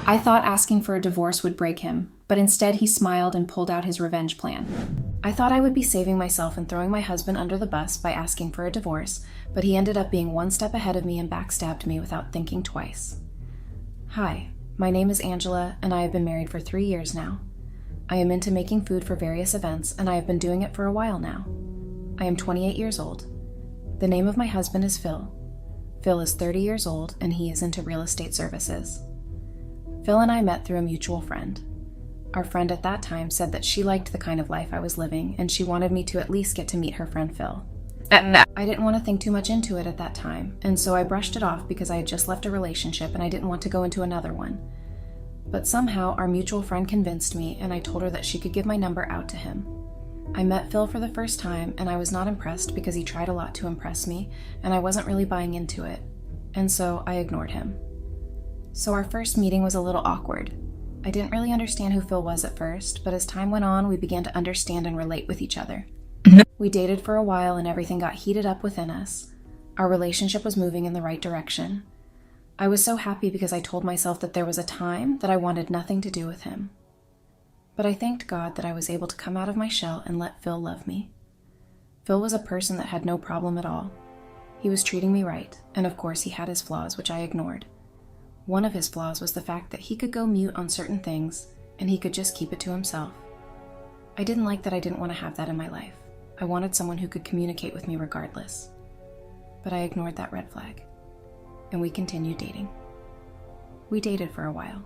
I thought asking for a divorce would break him, but instead he smiled and pulled out his revenge plan. I thought I would be saving myself and throwing my husband under the bus by asking for a divorce, but he ended up being one step ahead of me and backstabbed me without thinking twice. Hi, my name is Angela, and I have been married for 3 years now. I am into making food for various events, and I have been doing it for a while now. I am 28 years old. The name of my husband is Phil. Phil is 30 years old, and he is into real estate services. Phil and I met through a mutual friend. Our friend at that time said that she liked the kind of life I was living, and she wanted me to at least get to meet her friend Phil. I didn't want to think too much into it at that time, and so I brushed it off because I had just left a relationship and I didn't want to go into another one. But somehow our mutual friend convinced me, and I told her that she could give my number out to him. I met Phil for the first time, and I was not impressed because he tried a lot to impress me, and I wasn't really buying into it, and so I ignored him. So our first meeting was a little awkward. I didn't really understand who Phil was at first, but as time went on, we began to understand and relate with each other. We dated for a while and everything got heated up within us. Our relationship was moving in the right direction. I was so happy because I told myself that there was a time that I wanted nothing to do with him. But I thanked God that I was able to come out of my shell and let Phil love me. Phil was a person that had no problem at all. He was treating me right, and of course he had his flaws, which I ignored. One of his flaws was the fact that he could go mute on certain things, and he could just keep it to himself. I didn't like that I didn't want to have that in my life. I wanted someone who could communicate with me regardless. But I ignored that red flag, and we continued dating. We dated for a while.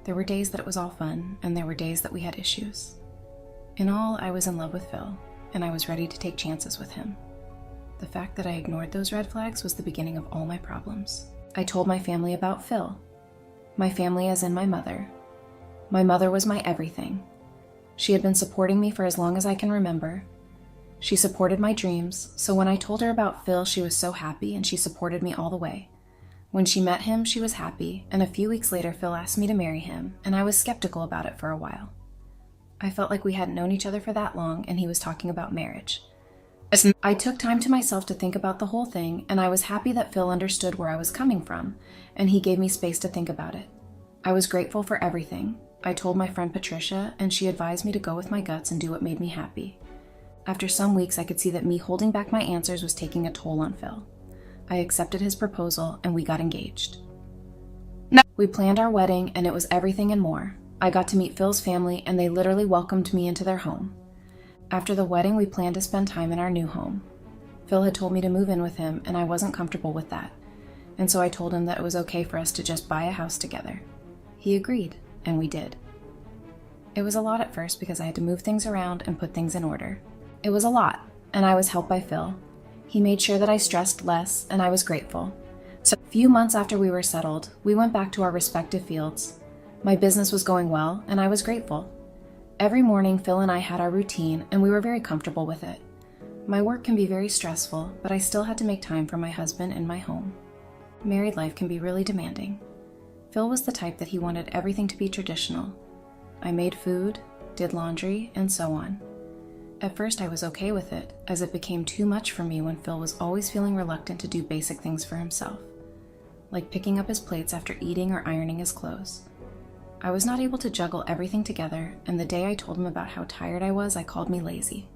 There were days that it was all fun, and there were days that we had issues. In all, I was in love with Phil, and I was ready to take chances with him. The fact that I ignored those red flags was the beginning of all my problems. I told my family about Phil. My family as in my mother. My mother was my everything. She had been supporting me for as long as I can remember. She supported my dreams, so when I told her about Phil, she was so happy and she supported me all the way. When she met him, she was happy, and a few weeks later, Phil asked me to marry him, and I was skeptical about it for a while. I felt like we hadn't known each other for that long, and he was talking about marriage. I took time to myself to think about the whole thing, and I was happy that Phil understood where I was coming from, and he gave me space to think about it. I was grateful for everything. I told my friend Patricia, and she advised me to go with my guts and do what made me happy. After some weeks, I could see that me holding back my answers was taking a toll on Phil. I accepted his proposal, and we got engaged. We planned our wedding, and it was everything and more. I got to meet Phil's family, and they literally welcomed me into their home. After the wedding, we planned to spend time in our new home. Phil had told me to move in with him, and I wasn't comfortable with that, and so I told him that it was okay for us to just buy a house together. He agreed, and we did. It was a lot at first because I had to move things around and put things in order. It was a lot, and I was helped by Phil. He made sure that I stressed less, and I was grateful. So a few months after we were settled, we went back to our respective fields. My business was going well, and I was grateful. Every morning, Phil and I had our routine, and we were very comfortable with it. My work can be very stressful, but I still had to make time for my husband and my home. Married life can be really demanding. Phil was the type that he wanted everything to be traditional. I made food, did laundry, and so on. At first, I was okay with it, as it became too much for me when Phil was always feeling reluctant to do basic things for himself, like picking up his plates after eating or ironing his clothes. I was not able to juggle everything together, and the day I told him about how tired I was, I called me lazy.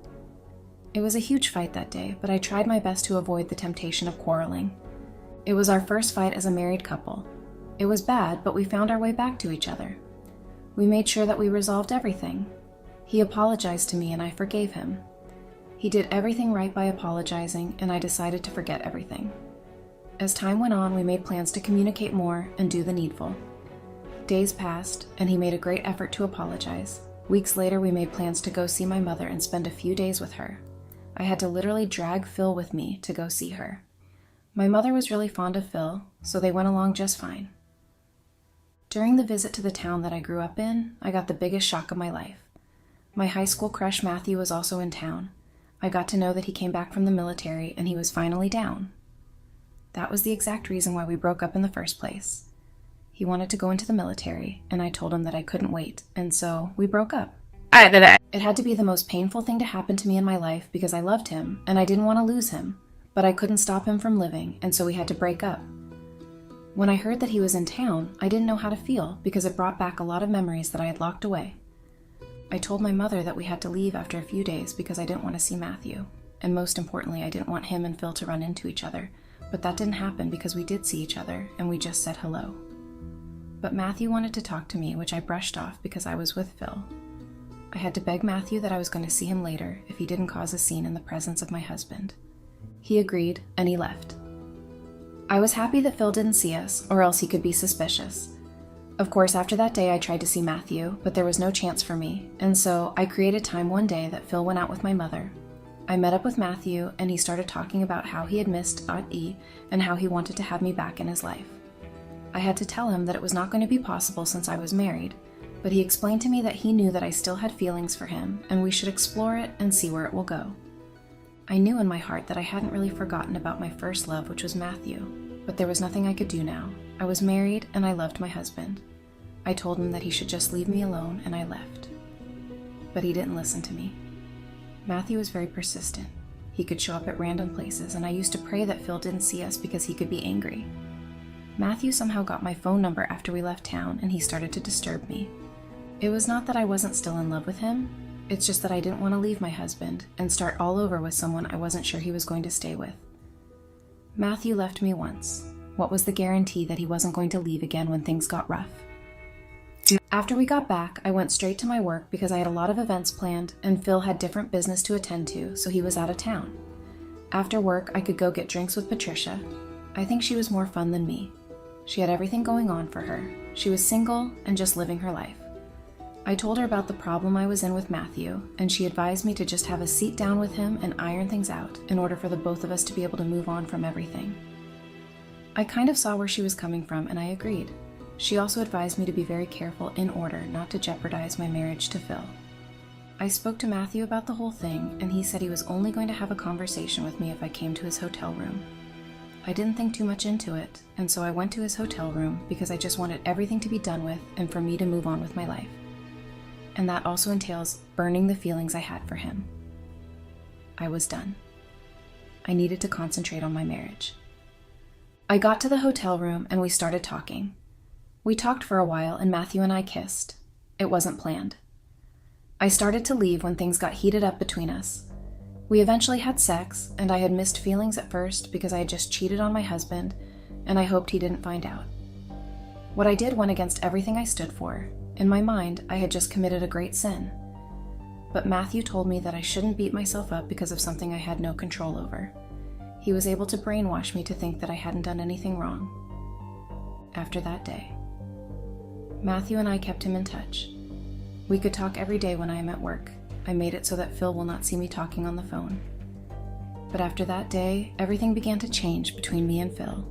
It was a huge fight that day, but I tried my best to avoid the temptation of quarreling. It was our first fight as a married couple. It was bad, but we found our way back to each other. We made sure that we resolved everything. He apologized to me and I forgave him. He did everything right by apologizing, and I decided to forget everything. As time went on, we made plans to communicate more and do the needful. Days passed, and he made a great effort to apologize. Weeks later, we made plans to go see my mother and spend a few days with her. I had to literally drag Phil with me to go see her. My mother was really fond of Phil, so they went along just fine. During the visit to the town that I grew up in, I got the biggest shock of my life. My high school crush Matthew was also in town. I got to know that he came back from the military and he was finally down. That was the exact reason why we broke up in the first place. He wanted to go into the military, and I told him that I couldn't wait, and so we broke up. It had to be the most painful thing to happen to me in my life because I loved him and I didn't want to lose him, but I couldn't stop him from living, and so we had to break up. When I heard that he was in town, I didn't know how to feel because it brought back a lot of memories that I had locked away. I told my mother that we had to leave after a few days because I didn't want to see Matthew, and most importantly, I didn't want him and Phil to run into each other, but that didn't happen because we did see each other and we just said hello. But Matthew wanted to talk to me, which I brushed off because I was with Phil. I had to beg Matthew that I was going to see him later if he didn't cause a scene in the presence of my husband. He agreed, and he left. I was happy that Phil didn't see us, or else he could be suspicious. Of course, after that day I tried to see Matthew, but there was no chance for me, and so I created time one day that Phil went out with my mother. I met up with Matthew, and he started talking about how he had missed Aunt E and how he wanted to have me back in his life. I had to tell him that it was not going to be possible since I was married, but he explained to me that he knew that I still had feelings for him, and we should explore it and see where it will go. I knew in my heart that I hadn't really forgotten about my first love, which was Matthew, but there was nothing I could do now. I was married and I loved my husband. I told him that he should just leave me alone, and I left. But he didn't listen to me. Matthew was very persistent. He could show up at random places, and I used to pray that Phil didn't see us because he could be angry. Matthew somehow got my phone number after we left town, and he started to disturb me. It was not that I wasn't still in love with him. It's just that I didn't want to leave my husband and start all over with someone I wasn't sure he was going to stay with. Matthew left me once. What was the guarantee that he wasn't going to leave again when things got rough? After we got back, I went straight to my work because I had a lot of events planned and Phil had different business to attend to, so he was out of town. After work, I could go get drinks with Patricia. I think she was more fun than me. She had everything going on for her. She was single and just living her life. I told her about the problem I was in with Matthew, and she advised me to just have a seat down with him and iron things out in order for the both of us to be able to move on from everything. I kind of saw where she was coming from, and I agreed. She also advised me to be very careful in order not to jeopardize my marriage to Phil. I spoke to Matthew about the whole thing, and he said he was only going to have a conversation with me if I came to his hotel room. I didn't think too much into it, and so I went to his hotel room because I just wanted everything to be done with and for me to move on with my life. And that also entails burning the feelings I had for him. I was done. I needed to concentrate on my marriage. I got to the hotel room and we started talking. We talked for a while and Matthew and I kissed. It wasn't planned. I started to leave when things got heated up between us. We eventually had sex, and I had missed feelings at first because I had just cheated on my husband, and I hoped he didn't find out. What I did went against everything I stood for. In my mind, I had just committed a great sin. But Matthew told me that I shouldn't beat myself up because of something I had no control over. He was able to brainwash me to think that I hadn't done anything wrong. After that day, Matthew and I kept him in touch. We could talk every day when I am at work. I made it so that Phil will not see me talking on the phone. But after that day, everything began to change between me and Phil.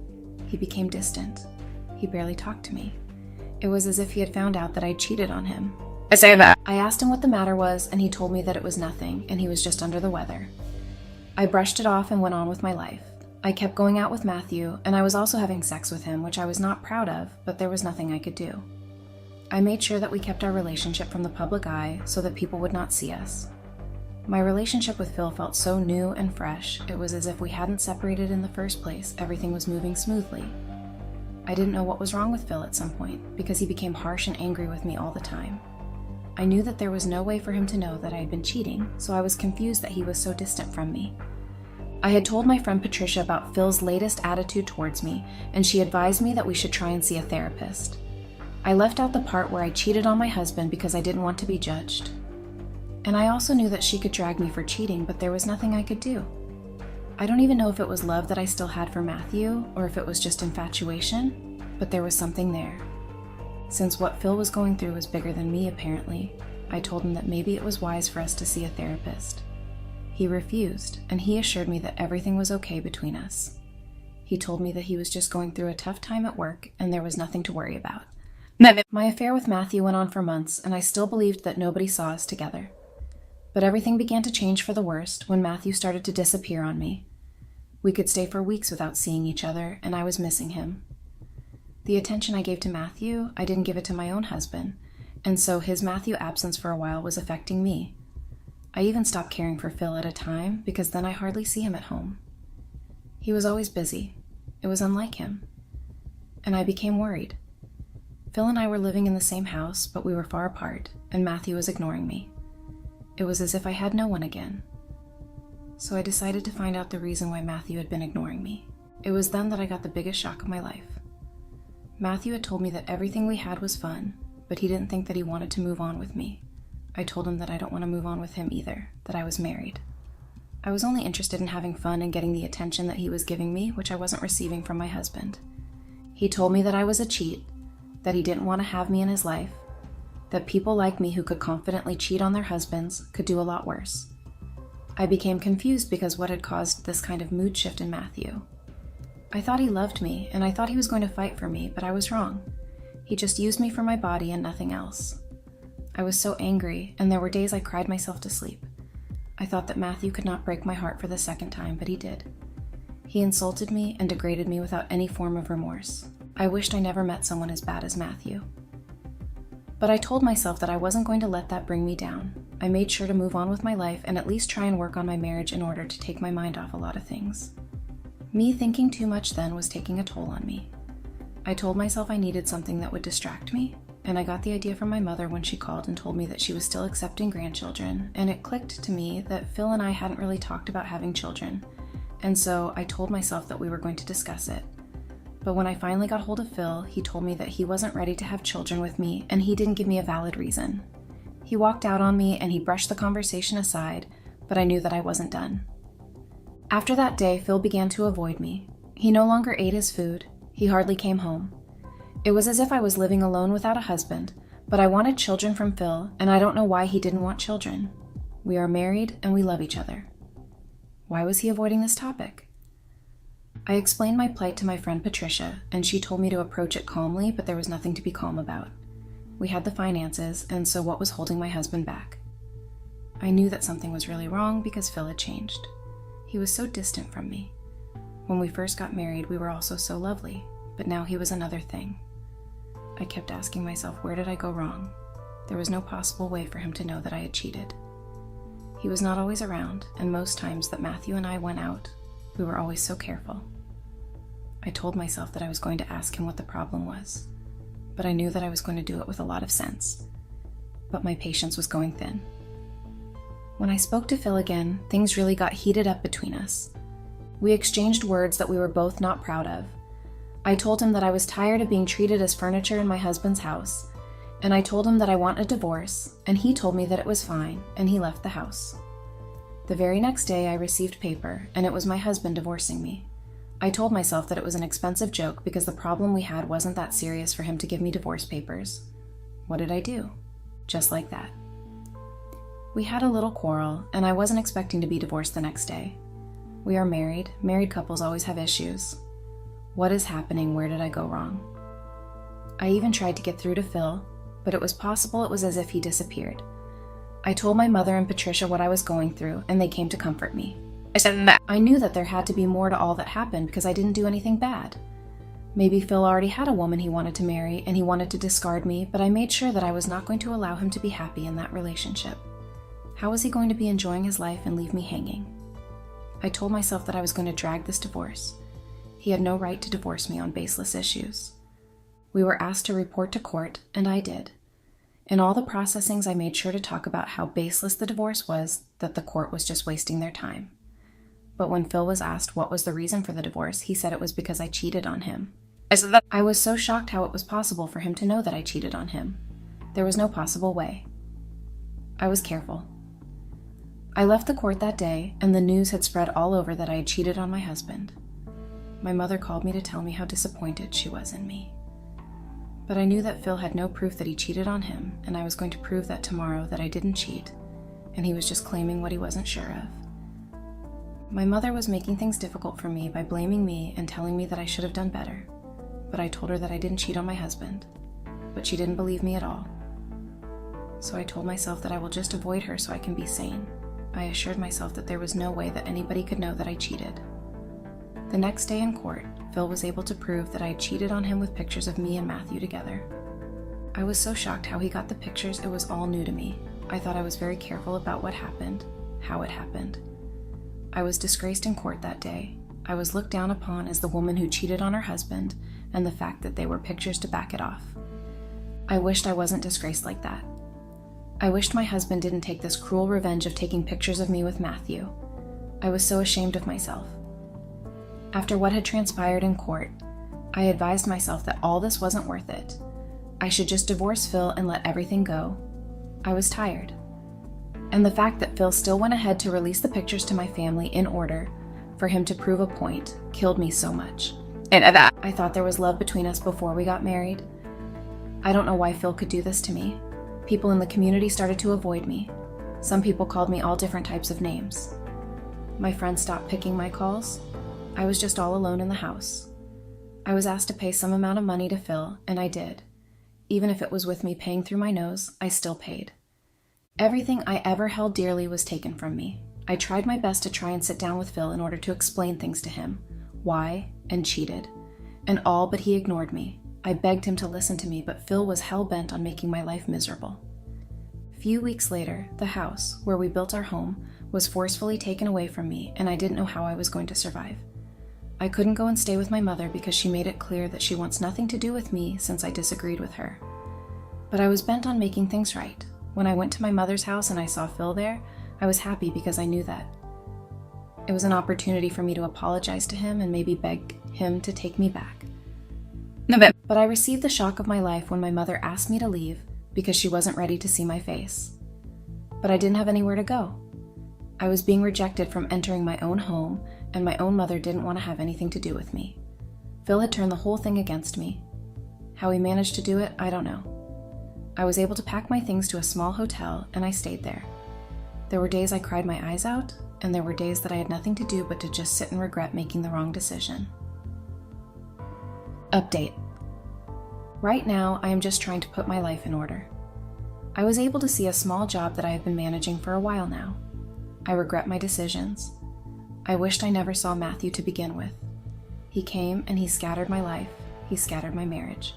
He became distant. He barely talked to me. It was as if he had found out that I cheated on him. I asked him what the matter was, and he told me that it was nothing, and he was just under the weather. I brushed it off and went on with my life. I kept going out with Matthew, and I was also having sex with him, which I was not proud of, but there was nothing I could do. I made sure that we kept our relationship from the public eye so that people would not see us. My relationship with Phil felt so new and fresh, it was as if we hadn't separated in the first place. Everything was moving smoothly. I didn't know what was wrong with Phil at some point, because he became harsh and angry with me all the time. I knew that there was no way for him to know that I had been cheating, so I was confused that he was so distant from me. I had told my friend Patricia about Phil's latest attitude towards me, and she advised me that we should try and see a therapist. I left out the part where I cheated on my husband because I didn't want to be judged. And I also knew that she could drag me for cheating, but there was nothing I could do. I don't even know if it was love that I still had for Matthew, or if it was just infatuation, but there was something there. Since what Phil was going through was bigger than me, apparently, I told him that maybe it was wise for us to see a therapist. He refused, and he assured me that everything was okay between us. He told me that he was just going through a tough time at work, and there was nothing to worry about. My affair with Matthew went on for months, and I still believed that nobody saw us together. But everything began to change for the worst when Matthew started to disappear on me. We could stay for weeks without seeing each other, and I was missing him. The attention I gave to Matthew, I didn't give it to my own husband, and so his Matthew absence for a while was affecting me. I even stopped caring for Phil at a time, because then I hardly see him at home. He was always busy. It was unlike him. and I became worried. Phil and I were living in the same house, but we were far apart, and Matthew was ignoring me. It was as if I had no one again. So I decided to find out the reason why Matthew had been ignoring me. It was then that I got the biggest shock of my life. Matthew had told me that everything we had was fun, but he didn't think that he wanted to move on with me. I told him that I don't want to move on with him either, that I was married. I was only interested in having fun and getting the attention that he was giving me, which I wasn't receiving from my husband. He told me that I was a cheat, that he didn't want to have me in his life, that people like me who could confidently cheat on their husbands could do a lot worse. I became confused because what had caused this kind of mood shift in Matthew? I thought he loved me, and I thought he was going to fight for me, but I was wrong. He just used me for my body and nothing else. I was so angry, and there were days I cried myself to sleep. I thought that Matthew could not break my heart for the second time, but he did. He insulted me and degraded me without any form of remorse. I wished I never met someone as bad as Matthew. But I told myself that I wasn't going to let that bring me down. I made sure to move on with my life and at least try and work on my marriage in order to take my mind off a lot of things. Me thinking too much then was taking a toll on me. I told myself I needed something that would distract me, and I got the idea from my mother when she called and told me that she was still accepting grandchildren, and it clicked to me that Phil and I hadn't really talked about having children, and so I told myself that we were going to discuss it. But when I finally got hold of Phil, he told me that he wasn't ready to have children with me, and he didn't give me a valid reason. He walked out on me and he brushed the conversation aside, but I knew that I wasn't done. After that day, Phil began to avoid me. He no longer ate his food. He hardly came home. It was as if I was living alone without a husband, but I wanted children from Phil, and I don't know why he didn't want children. We are married and we love each other. Why was he avoiding this topic? I explained my plight to my friend Patricia, and she told me to approach it calmly, but there was nothing to be calm about. We had the finances, and so what was holding my husband back? I knew that something was really wrong because Phil had changed. He was so distant from me. When we first got married, we were also so lovely, but now he was another thing. I kept asking myself, where did I go wrong? There was no possible way for him to know that I had cheated. He was not always around, and most times that Matthew and I went out, we were always so careful. I told myself that I was going to ask him what the problem was, but I knew that I was going to do it with a lot of sense. But my patience was going thin. When I spoke to Phil again, things really got heated up between us. We exchanged words that we were both not proud of. I told him that I was tired of being treated as furniture in my husband's house, and I told him that I want a divorce, and he told me that it was fine, and he left the house. The very next day I received paper, and it was my husband divorcing me. I told myself that it was an expensive joke because the problem we had wasn't that serious for him to give me divorce papers. What did I do? Just like that. We had a little quarrel, and I wasn't expecting to be divorced the next day. We are married. Married couples always have issues. What is happening? Where did I go wrong? I even tried to get through to Phil, but it was possible it was as if he disappeared. I told my mother and Patricia what I was going through, and they came to comfort me. I knew that there had to be more to all that happened because I didn't do anything bad. Maybe Phil already had a woman he wanted to marry, and he wanted to discard me, but I made sure that I was not going to allow him to be happy in that relationship. How was he going to be enjoying his life and leave me hanging? I told myself that I was going to drag this divorce. He had no right to divorce me on baseless issues. We were asked to report to court, and I did. In all the processings, I made sure to talk about how baseless the divorce was, that the court was just wasting their time. But when Phil was asked what was the reason for the divorce, he said it was because I cheated on him. I was so shocked how it was possible for him to know that I cheated on him. There was no possible way. I was careful. I left the court that day, and the news had spread all over that I had cheated on my husband. My mother called me to tell me how disappointed she was in me. But I knew that Phil had no proof that he cheated on him, and I was going to prove that tomorrow that I didn't cheat, and he was just claiming what he wasn't sure of. My mother was making things difficult for me by blaming me and telling me that I should have done better, but I told her that I didn't cheat on my husband, but she didn't believe me at all. So I told myself that I will just avoid her so I can be sane. I assured myself that there was no way that anybody could know that I cheated. The next day in court, Phil was able to prove that I had cheated on him with pictures of me and Matthew together. I was so shocked how he got the pictures, it was all new to me. I thought I was very careful about what happened, how it happened. I was disgraced in court that day. I was looked down upon as the woman who cheated on her husband, and the fact that they were pictures to back it off. I wished I wasn't disgraced like that. I wished my husband didn't take this cruel revenge of taking pictures of me with Matthew. I was so ashamed of myself. After what had transpired in court, I advised myself that all this wasn't worth it. I should just divorce Phil and let everything go. I was tired. And the fact that Phil still went ahead to release the pictures to my family in order for him to prove a point killed me so much. And I thought there was love between us before we got married. I don't know why Phil could do this to me. People in the community started to avoid me. Some people called me all different types of names. My friends stopped picking my calls. I was just all alone in the house. I was asked to pay some amount of money to Phil, and I did. Even if it was with me paying through my nose, I still paid. Everything I ever held dearly was taken from me. I tried my best to try and sit down with Phil in order to explain things to him, why, and cheated. And all but he ignored me. I begged him to listen to me, but Phil was hell-bent on making my life miserable. Few weeks later, the house, where we built our home, was forcefully taken away from me, and I didn't know how I was going to survive. I couldn't go and stay with my mother because she made it clear that she wants nothing to do with me since I disagreed with her. But I was bent on making things right. When I went to my mother's house and I saw Phil there, I was happy because I knew that. It was an opportunity for me to apologize to him and maybe beg him to take me back. But I received the shock of my life when my mother asked me to leave because she wasn't ready to see my face. But I didn't have anywhere to go. I was being rejected from entering my own home, and my own mother didn't want to have anything to do with me. Phil had turned the whole thing against me. How he managed to do it, I don't know. I was able to pack my things to a small hotel, and I stayed there. There were days I cried my eyes out, and there were days that I had nothing to do but to just sit and regret making the wrong decision. Update. Right now, I am just trying to put my life in order. I was able to see a small job that I have been managing for a while now. I regret my decisions. I wished I never saw Matthew to begin with. He came and he scattered my life. He scattered my marriage.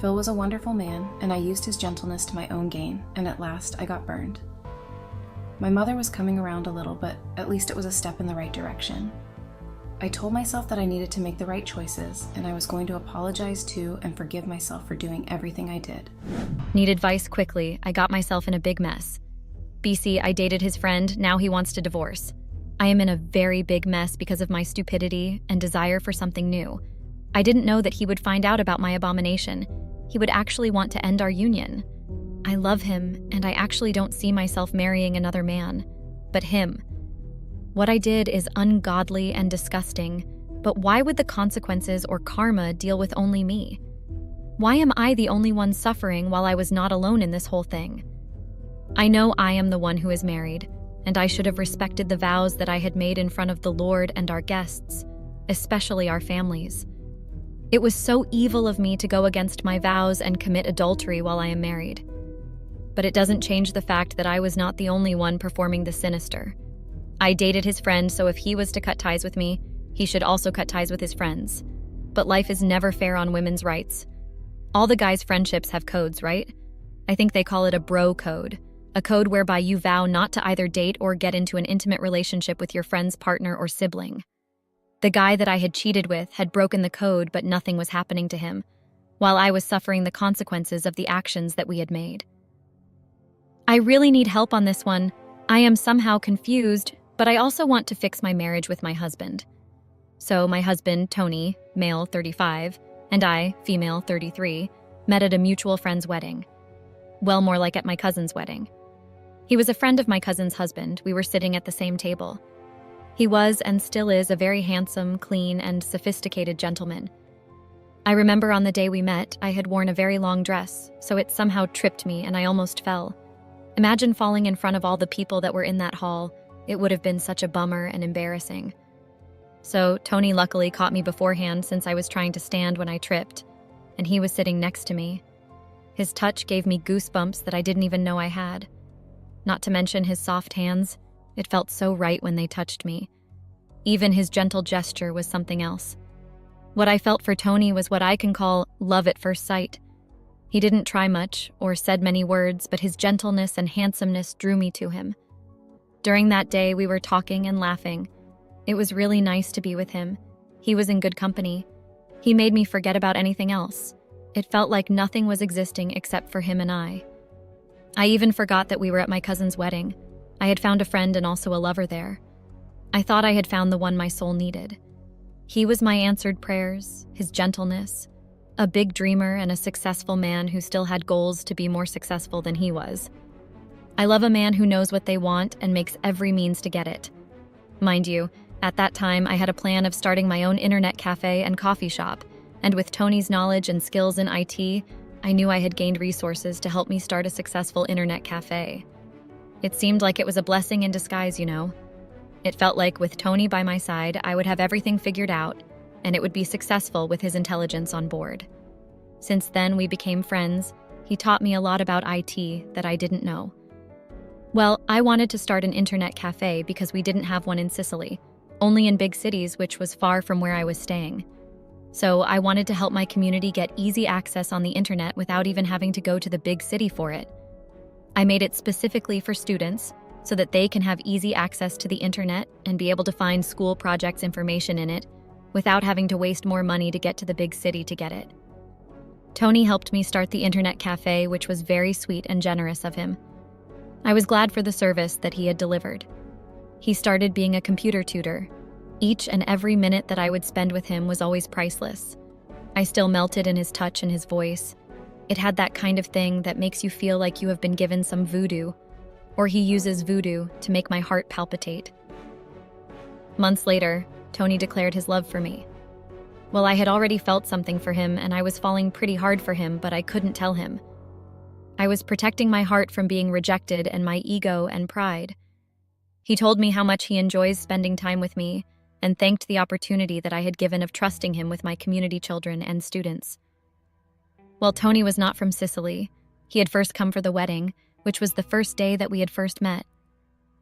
Phil was a wonderful man, and I used his gentleness to my own gain, and at last I got burned. My mother was coming around a little, but at least it was a step in the right direction. I told myself that I needed to make the right choices, and I was going to apologize to and forgive myself for doing everything I did. Need advice quickly. I got myself in a big mess. BC, I dated his friend, now he wants to divorce. I am in a very big mess because of my stupidity and desire for something new. I didn't know that he would find out about my abomination. He would actually want to end our union. I love him, and I actually don't see myself marrying another man, but him. What I did is ungodly and disgusting, but why would the consequences or karma deal with only me? Why am I the only one suffering while I was not alone in this whole thing? I know I am the one who is married, and I should have respected the vows that I had made in front of the Lord and our guests, especially our families. It was so evil of me to go against my vows and commit adultery while I am married. But it doesn't change the fact that I was not the only one performing the sinister. I dated his friend, so if he was to cut ties with me, he should also cut ties with his friends. But life is never fair on women's rights. All the guys' friendships have codes, right? I think they call it a bro code, a code whereby you vow not to either date or get into an intimate relationship with your friend's partner or sibling. The guy that I had cheated with had broken the code, but nothing was happening to him, while I was suffering the consequences of the actions that we had made. I really need help on this one. I am somehow confused, but I also want to fix my marriage with my husband. So my husband, Tony, male 35, and I, female 33, met at a mutual friend's wedding. Well, more like at my cousin's wedding. He was a friend of my cousin's husband. We were sitting at the same table. He was and still is a very handsome, clean, and sophisticated gentleman. I remember on the day we met, I had worn a very long dress, so it somehow tripped me and I almost fell. Imagine falling in front of all the people that were in that hall. It would have been such a bummer and embarrassing. So Tony luckily caught me beforehand since I was trying to stand when I tripped, and he was sitting next to me. His touch gave me goosebumps that I didn't even know I had. Not to mention his soft hands. It felt so right when they touched me. Even his gentle gesture was something else. What I felt for Tony was what I can call love at first sight. He didn't try much or said many words, but his gentleness and handsomeness drew me to him. During that day, we were talking and laughing. It was really nice to be with him. He was in good company. He made me forget about anything else. It felt like nothing was existing except for him and I. I even forgot that we were at my cousin's wedding. I had found a friend and also a lover there. I thought I had found the one my soul needed. He was my answered prayers, his gentleness, a big dreamer and a successful man who still had goals to be more successful than he was. I love a man who knows what they want and makes every means to get it. Mind you, at that time I had a plan of starting my own internet cafe and coffee shop, and with Tony's knowledge and skills in IT, I knew I had gained resources to help me start a successful internet cafe. It seemed like it was a blessing in disguise, you know. It felt like with Tony by my side, I would have everything figured out, and it would be successful with his intelligence on board. Since then, we became friends. He taught me a lot about IT that I didn't know. Well, I wanted to start an internet cafe because we didn't have one in Sicily, only in big cities, which was far from where I was staying. So I wanted to help my community get easy access on the internet without even having to go to the big city for it. I made it specifically for students so that they can have easy access to the internet and be able to find school projects information in it without having to waste more money to get to the big city to get it. Tony helped me start the internet cafe, which was very sweet and generous of him. I was glad for the service that he had delivered. He started being a computer tutor. Each and every minute that I would spend with him was always priceless. I still melted in his touch and his voice. It had that kind of thing that makes you feel like you have been given some voodoo, or he uses voodoo to make my heart palpitate. Months later, Tony declared his love for me. Well, I had already felt something for him, and I was falling pretty hard for him, but I couldn't tell him. I was protecting my heart from being rejected and my ego and pride. He told me how much he enjoys spending time with me and thanked the opportunity that I had given of trusting him with my community children and students. Well, Tony was not from Sicily. He had first come for the wedding, which was the first day that we had first met.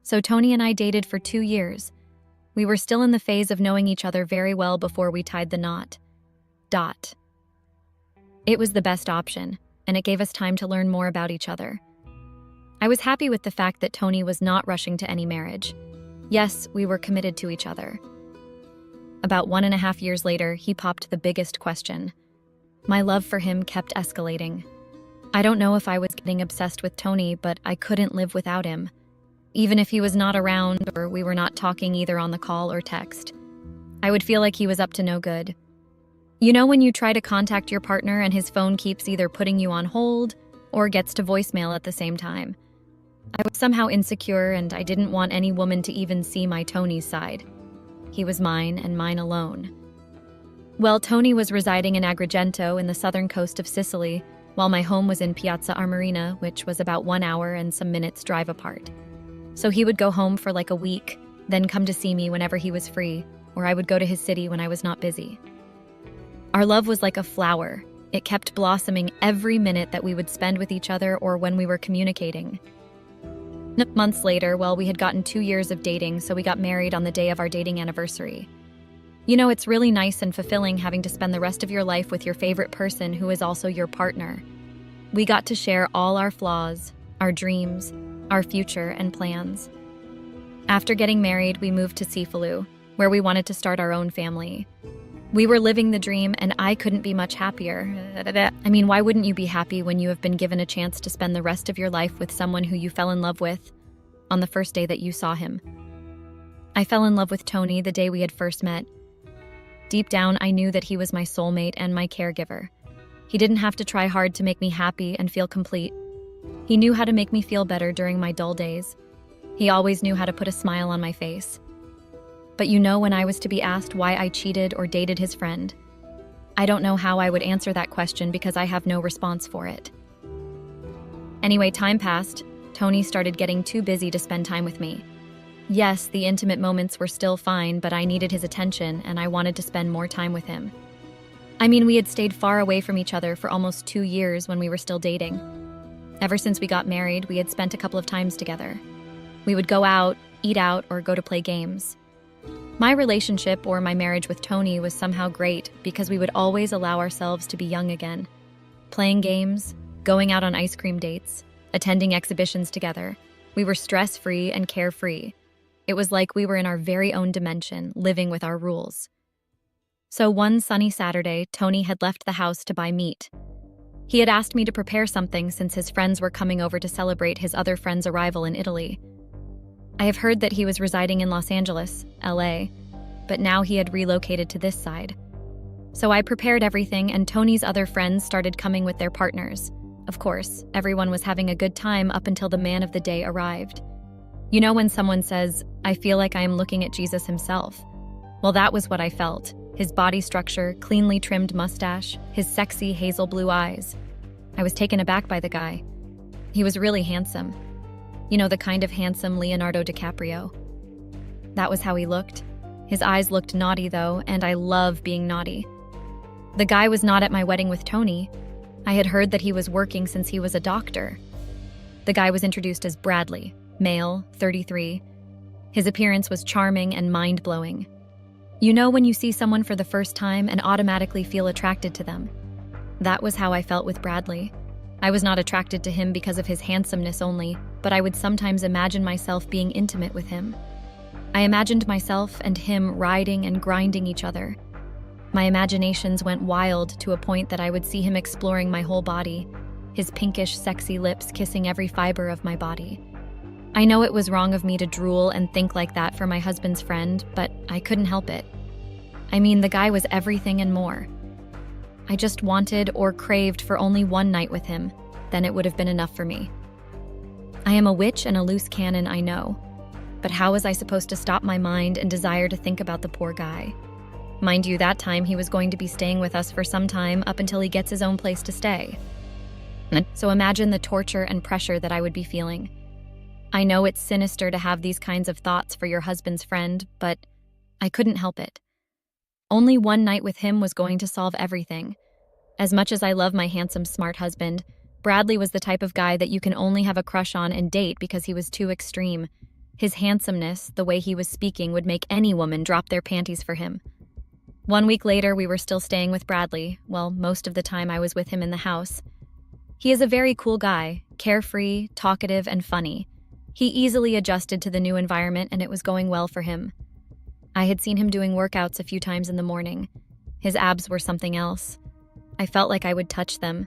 So Tony and I dated for 2 years. We were still in the phase of knowing each other very well before we tied the knot. It was the best option, and it gave us time to learn more about each other. I was happy with the fact that Tony was not rushing to any marriage. Yes, we were committed to each other. About 1.5 years later, he popped the biggest question. My love for him kept escalating. I don't know if I was getting obsessed with Tony, but I couldn't live without him. Even if he was not around or we were not talking either on the call or text, I would feel like he was up to no good. You know when you try to contact your partner and his phone keeps either putting you on hold or gets to voicemail at the same time? I was somehow insecure and I didn't want any woman to even see my Tony's side. He was mine and mine alone. Well, Tony was residing in Agrigento in the southern coast of Sicily, while my home was in Piazza Armerina, which was about 1 hour and some minutes drive apart. So he would go home for like a week, then come to see me whenever he was free, or I would go to his city when I was not busy. Our love was like a flower. It kept blossoming every minute that we would spend with each other or when we were communicating. Months later, well, we had gotten 2 years of dating, so we got married on the day of our dating anniversary. You know, it's really nice and fulfilling having to spend the rest of your life with your favorite person who is also your partner. We got to share all our flaws, our dreams, our future, and plans. After getting married, we moved to Cefalù, where we wanted to start our own family. We were living the dream, and I couldn't be much happier. I mean, why wouldn't you be happy when you have been given a chance to spend the rest of your life with someone who you fell in love with on the first day that you saw him? I fell in love with Tony the day we had first met. Deep down, I knew that he was my soulmate and my caregiver. He didn't have to try hard to make me happy and feel complete. He knew how to make me feel better during my dull days. He always knew how to put a smile on my face. But you know, when I was to be asked why I cheated or dated his friend, I don't know how I would answer that question because I have no response for it. Anyway, time passed. Tony started getting too busy to spend time with me. Yes, the intimate moments were still fine, but I needed his attention and I wanted to spend more time with him. I mean, we had stayed far away from each other for almost 2 years when we were still dating. Ever since we got married, we had spent a couple of times together. We would go out, eat out, or go to play games. My relationship or my marriage with Tony was somehow great because we would always allow ourselves to be young again. Playing games, going out on ice cream dates, attending exhibitions together. We were stress-free and carefree. It was like we were in our very own dimension, living with our rules. So one sunny Saturday, Tony had left the house to buy meat. He had asked me to prepare something since his friends were coming over to celebrate his other friend's arrival in Italy. I have heard that he was residing in Los Angeles, LA, but now he had relocated to this side. So I prepared everything, and Tony's other friends started coming with their partners. Of course, everyone was having a good time up until the man of the day arrived. You know when someone says, "I feel like I am looking at Jesus himself"? Well, that was what I felt. His body structure, cleanly trimmed mustache, his sexy hazel blue eyes. I was taken aback by the guy. He was really handsome. You know, the kind of handsome Leonardo DiCaprio. That was how he looked. His eyes looked naughty though, and I love being naughty. The guy was not at my wedding with Tony. I had heard that he was working since he was a doctor. The guy was introduced as Bradley, male, 33. His appearance was charming and mind-blowing. You know when you see someone for the first time and automatically feel attracted to them? That was how I felt with Bradley. I was not attracted to him because of his handsomeness only, but I would sometimes imagine myself being intimate with him. I imagined myself and him riding and grinding each other. My imaginations went wild to a point that I would see him exploring my whole body, his pinkish, sexy lips kissing every fiber of my body. I know it was wrong of me to drool and think like that for my husband's friend, but I couldn't help it. I mean, the guy was everything and more. I just wanted or craved for only one night with him, then it would have been enough for me. I am a witch and a loose cannon, I know, but how was I supposed to stop my mind and desire to think about the poor guy? Mind you, that time he was going to be staying with us for some time up until he gets his own place to stay. So imagine the torture and pressure that I would be feeling. I know it's sinister to have these kinds of thoughts for your husband's friend, but I couldn't help it. Only one night with him was going to solve everything. As much as I love my handsome, smart husband, Bradley was the type of guy that you can only have a crush on and date because he was too extreme. His handsomeness, the way he was speaking, would make any woman drop their panties for him. 1 week later, we were still staying with Bradley. Well, most of the time I was with him in the house. He is a very cool guy, carefree, talkative, and funny. He easily adjusted to the new environment and it was going well for him. I had seen him doing workouts a few times in the morning. His abs were something else. I felt like I would touch them.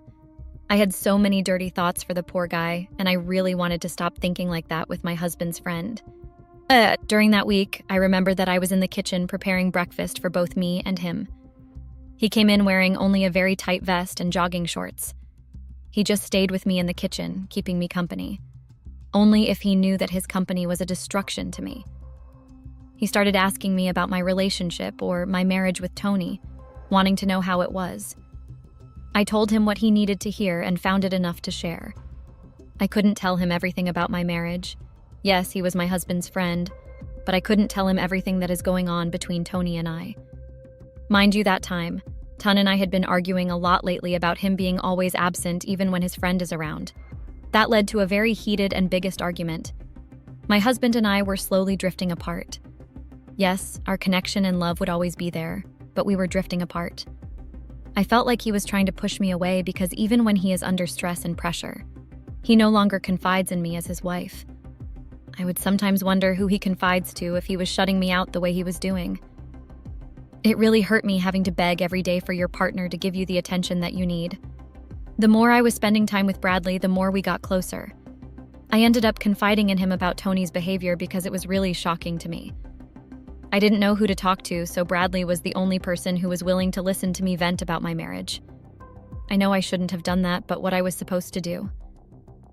I had so many dirty thoughts for the poor guy, and I really wanted to stop thinking like that with my husband's friend. During that week, I remembered that I was in the kitchen preparing breakfast for both me and him. He came in wearing only a very tight vest and jogging shorts. He just stayed with me in the kitchen, keeping me company. Only if he knew that his company was a destruction to me. He started asking me about my relationship or my marriage with Tony, wanting to know how it was. I told him what he needed to hear and found it enough to share. I couldn't tell him everything about my marriage. Yes, he was my husband's friend, but I couldn't tell him everything that is going on between Tony and I. Mind you, that time, Ton and I had been arguing a lot lately about him being always absent even when his friend is around. That led to a very heated and biggest argument. My husband and I were slowly drifting apart. Yes, our connection and love would always be there, but we were drifting apart. I felt like he was trying to push me away because even when he is under stress and pressure, he no longer confides in me as his wife. I would sometimes wonder who he confides to if he was shutting me out the way he was doing. It really hurt me having to beg every day for your partner to give you the attention that you need. The more I was spending time with Bradley, the more we got closer. I ended up confiding in him about Tony's behavior because it was really shocking to me. I didn't know who to talk to, so Bradley was the only person who was willing to listen to me vent about my marriage. I know I shouldn't have done that, but what I was supposed to do.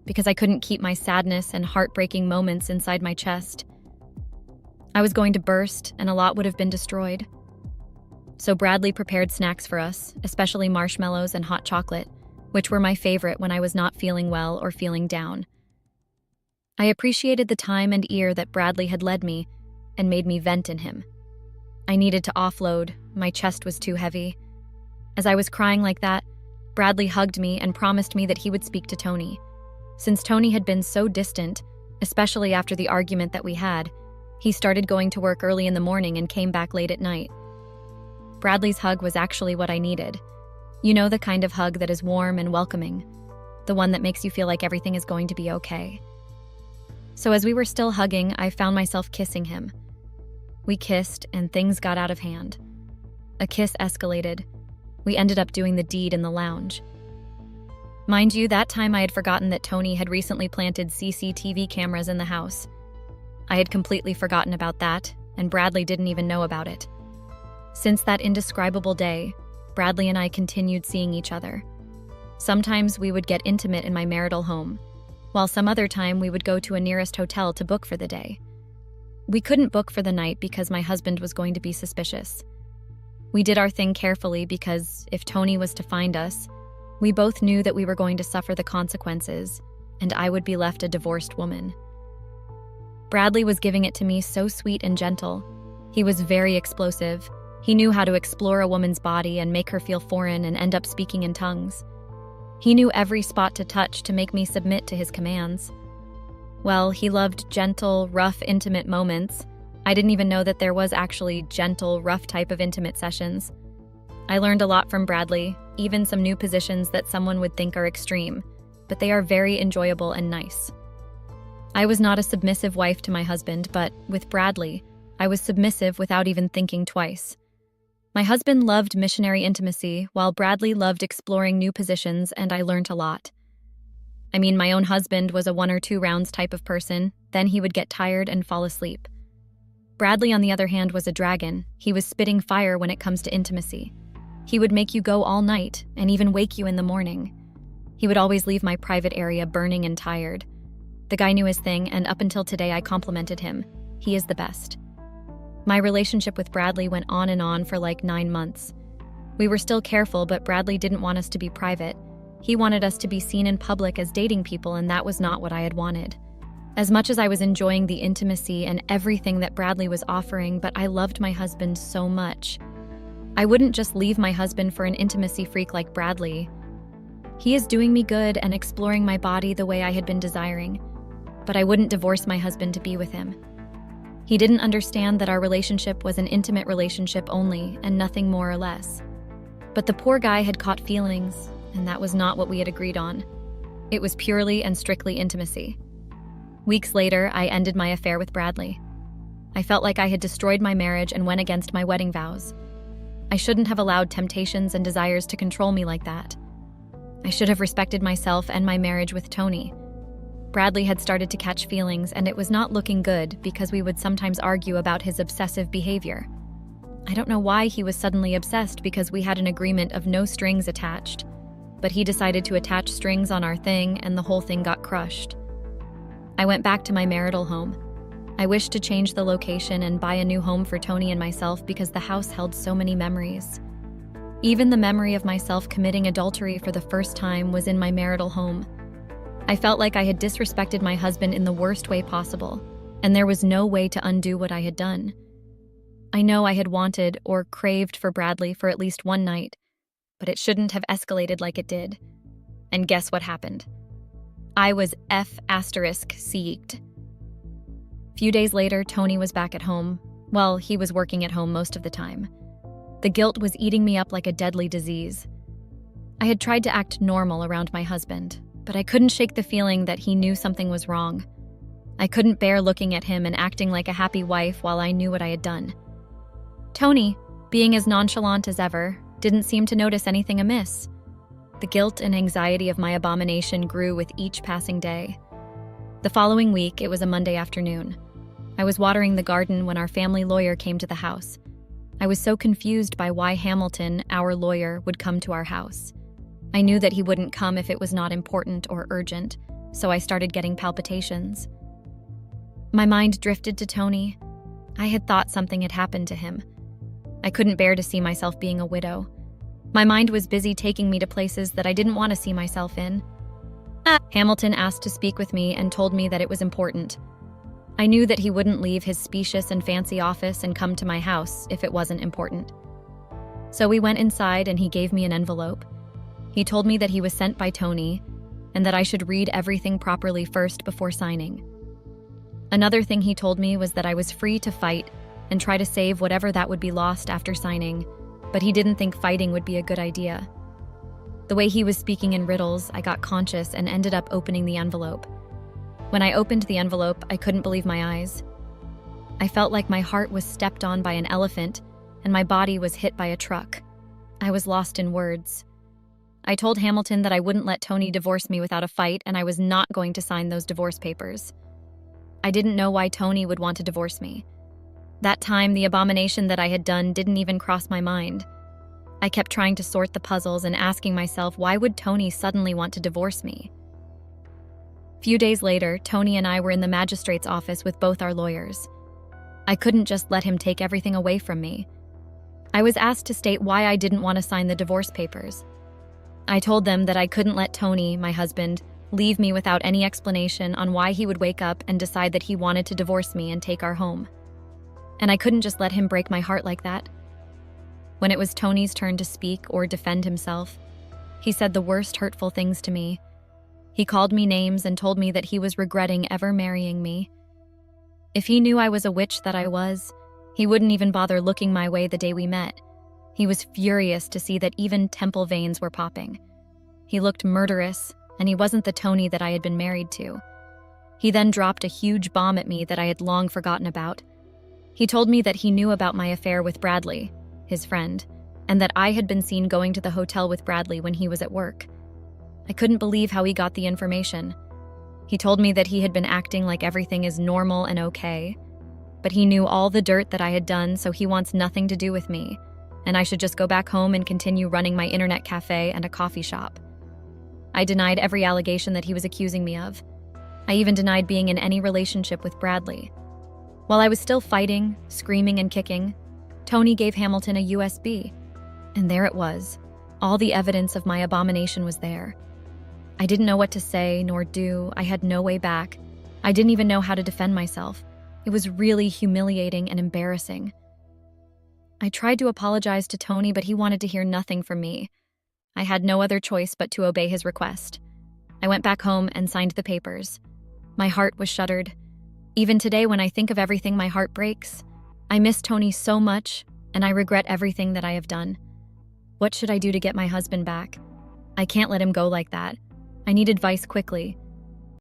Because I couldn't keep my sadness and heartbreaking moments inside my chest. I was going to burst, and a lot would have been destroyed. So Bradley prepared snacks for us, especially marshmallows and hot chocolate, which were my favorite when I was not feeling well or feeling down. I appreciated the time and ear that Bradley had led me and made me vent in him. I needed to offload, my chest was too heavy. As I was crying like that, Bradley hugged me and promised me that he would speak to Tony. Since Tony had been so distant, especially after the argument that we had, he started going to work early in the morning and came back late at night. Bradley's hug was actually what I needed. You know, the kind of hug that is warm and welcoming, the one that makes you feel like everything is going to be okay. So as we were still hugging, I found myself kissing him. We kissed and things got out of hand. A kiss escalated. We ended up doing the deed in the lounge. Mind you, that time I had forgotten that Tony had recently planted CCTV cameras in the house. I had completely forgotten about that, and Bradley didn't even know about it. Since that indescribable day, Bradley and I continued seeing each other. Sometimes we would get intimate in my marital home, while some other time we would go to a nearest hotel to book for the day. We couldn't book for the night because my husband was going to be suspicious. We did our thing carefully because if Tony was to find us, we both knew that we were going to suffer the consequences, and I would be left a divorced woman. Bradley was giving it to me so sweet and gentle. He was very explosive. He knew how to explore a woman's body and make her feel foreign and end up speaking in tongues. He knew every spot to touch to make me submit to his commands. Well, he loved gentle, rough, intimate moments. I didn't even know that there was actually gentle, rough type of intimate sessions. I learned a lot from Bradley, even some new positions that someone would think are extreme, but they are very enjoyable and nice. I was not a submissive wife to my husband, but with Bradley, I was submissive without even thinking twice. My husband loved missionary intimacy, while Bradley loved exploring new positions, and I learned a lot. I mean, my own husband was a 1 or 2 rounds type of person, then he would get tired and fall asleep. Bradley, on the other hand, was a dragon. He was spitting fire when it comes to intimacy. He would make you go all night, and even wake you in the morning. He would always leave my private area burning and tired. The guy knew his thing, and up until today I complimented him. He is the best. My relationship with Bradley went on and on for like 9 months. We were still careful, but Bradley didn't want us to be private. He wanted us to be seen in public as dating people, and that was not what I had wanted. As much as I was enjoying the intimacy and everything that Bradley was offering, but I loved my husband so much. I wouldn't just leave my husband for an intimacy freak like Bradley. He is doing me good and exploring my body the way I had been desiring, but I wouldn't divorce my husband to be with him. He didn't understand that our relationship was an intimate relationship only and nothing more or less. But the poor guy had caught feelings, and that was not what we had agreed on. It was purely and strictly intimacy. Weeks later, I ended my affair with Bradley. I felt like I had destroyed my marriage and went against my wedding vows. I shouldn't have allowed temptations and desires to control me like that. I should have respected myself and my marriage with Tony. Bradley had started to catch feelings, and it was not looking good because we would sometimes argue about his obsessive behavior. I don't know why he was suddenly obsessed because we had an agreement of no strings attached, but he decided to attach strings on our thing and the whole thing got crushed. I went back to my marital home. I wished to change the location and buy a new home for Tony and myself because the house held so many memories. Even the memory of myself committing adultery for the first time was in my marital home. I felt like I had disrespected my husband in the worst way possible, and there was no way to undo what I had done. I know I had wanted or craved for Bradley for at least one night, but it shouldn't have escalated like it did. And guess what happened? I was F***ed. Few days later, Tony was back at home. Well, he was working at home most of the time. The guilt was eating me up like a deadly disease. I had tried to act normal around my husband, but I couldn't shake the feeling that he knew something was wrong. I couldn't bear looking at him and acting like a happy wife while I knew what I had done. Tony, being as nonchalant as ever, didn't seem to notice anything amiss. The guilt and anxiety of my abomination grew with each passing day. The following week, it was a Monday afternoon. I was watering the garden when our family lawyer came to the house. I was so confused by why Hamilton, our lawyer, would come to our house. I knew that he wouldn't come if it was not important or urgent, so I started getting palpitations. My mind drifted to Tony. I had thought something had happened to him. I couldn't bear to see myself being a widow. My mind was busy taking me to places that I didn't want to see myself in. Hamilton asked to speak with me and told me that it was important. I knew that he wouldn't leave his specious and fancy office and come to my house if it wasn't important. So we went inside and he gave me an envelope. He told me that he was sent by Tony and that I should read everything properly first before signing. Another thing he told me was that I was free to fight and try to save whatever that would be lost after signing, but he didn't think fighting would be a good idea. The way he was speaking in riddles, I got conscious and ended up opening the envelope. When I opened the envelope, I couldn't believe my eyes. I felt like my heart was stepped on by an elephant and my body was hit by a truck. I was lost in words. I told Hamilton that I wouldn't let Tony divorce me without a fight, and I was not going to sign those divorce papers. I didn't know why Tony would want to divorce me. That time, the abomination that I had done didn't even cross my mind. I kept trying to sort the puzzles and asking myself, why would Tony suddenly want to divorce me? Few days later, Tony and I were in the magistrate's office with both our lawyers. I couldn't just let him take everything away from me. I was asked to state why I didn't want to sign the divorce papers. I told them that I couldn't let Tony, my husband, leave me without any explanation on why he would wake up and decide that he wanted to divorce me and take our home. And I couldn't just let him break my heart like that. When it was Tony's turn to speak or defend himself, he said the worst hurtful things to me. He called me names and told me that he was regretting ever marrying me. If he knew I was a witch that I was, he wouldn't even bother looking my way the day we met. He was furious to see that even temple veins were popping. He looked murderous, and he wasn't the Tony that I had been married to. He then dropped a huge bomb at me that I had long forgotten about. He told me that he knew about my affair with Bradley, his friend, and that I had been seen going to the hotel with Bradley when he was at work. I couldn't believe how he got the information. He told me that he had been acting like everything is normal and okay, but he knew all the dirt that I had done, so he wants nothing to do with me, and I should just go back home and continue running my internet cafe and a coffee shop. I denied every allegation that he was accusing me of. I even denied being in any relationship with Bradley. While I was still fighting, screaming, and kicking, Tony gave Hamilton a USB, and there it was. All the evidence of my abomination was there. I didn't know what to say nor do. I had no way back. I didn't even know how to defend myself. It was really humiliating and embarrassing. I tried to apologize to Tony, but he wanted to hear nothing from me. I had no other choice but to obey his request. I went back home and signed the papers. My heart was shuttered. Even today, when I think of everything, my heart breaks. I miss Tony so much, and I regret everything that I have done. What should I do to get my husband back? I can't let him go like that. I need advice quickly.